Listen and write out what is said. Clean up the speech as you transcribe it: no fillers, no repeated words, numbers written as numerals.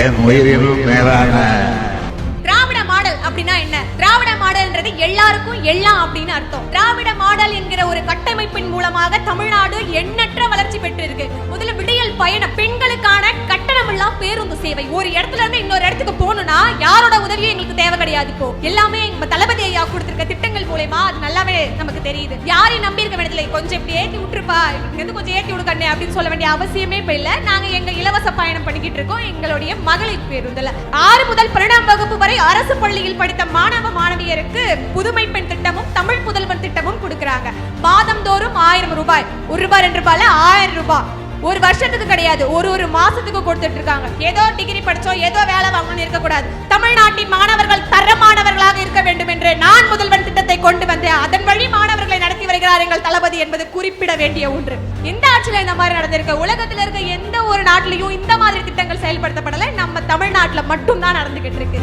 என் உயிரினும் மேலான திராவிட மாடல் அப்படின்னா என்ன? திராவிட மாடல்ன்றது எல்லாருக்கும் எல்லாம் அப்படின்னு அர்த்தம். திராவிட மாடல் என்கிற ஒரு கட்டமைப்பின் மூலமாக தமிழ்நாடு எண்ணற்ற வளர்ச்சி பெற்றிருக்கு. முதல்ல விடியல் பயணம், பெண்களுக்கான கட்டணமில்லா பேருந்து சேவை. ஒரு இடத்துல இருந்து இன்னொரு இடத்துக்கு போகணும்னா யாரோட உதவியும் எங்களுக்கு தேவை கிடையாது. இப்போ எல்லாமே நம்ம தளபதி ஐயா கொடுத்திருக்க திட்டங்கள் மூலமா அது நல்லாவே நமக்கு தெரியுது. யாரையும் நம்பி இருக்க வேண்டியதில்லை. கொஞ்சம் இப்படி ஏற்றி விட்டுருப்பா, இருந்து கொஞ்சம் ஏற்றி விடுக்கண்ணே அப்படின்னு சொல்ல வேண்டிய அவசியமே இப்ப இல்ல. நாங்க எங்க இலவச பயணம் பண்ணிக்கிட்டு இருக்கோம் எங்களுடைய மகளிர் பேருந்துல. 6 முதல் 12ஆம் வகுப்பு வரை அரசு பள்ளியில் படித்த மாணவ மாணவியருக்கு புதுமை பெண் திட்டமும் தமிழ் புதல்வன் திட்டமும் கொடுக்கறாங்க. மாதந்தோறும் 1000 ரூபாய், 1 ரூபாய் 2 ரூபாய்ல 1000 ரூபாய் ஒரு வருஷத்துக்கு கிடையாது, ஒரு மாசத்துக்கு கொடுத்துட்டு இருக்காங்க. ஏதோ டிகிரி படிச்சோம் ஏதோ வேலை வாங்கணும்னு இருக்க கூடாது. தமிழ்நாட்டின் மாணவர்கள் தரமானவர்களாக இருக்க வேண்டும் என்று நான் முதல்வன் திட்டத்தை கொண்டு வந்தேன். அதன் வழி மாணவர்களை நடத்தி வருகிறார் எங்கள் தளபதி என்பது குறிப்பிட வேண்டிய ஒன்று. இந்த ஆட்சியில இந்த மாதிரி நடந்திருக்கு. உலகத்தில் இருக்க எந்த ஒரு நாட்டிலையும் இந்த மாதிரி திட்டங்கள் செயல்படுத்தப்படலை. நம்ம தமிழ்நாட்டில் மட்டும் தான் நடந்துகிட்டு இருக்கு.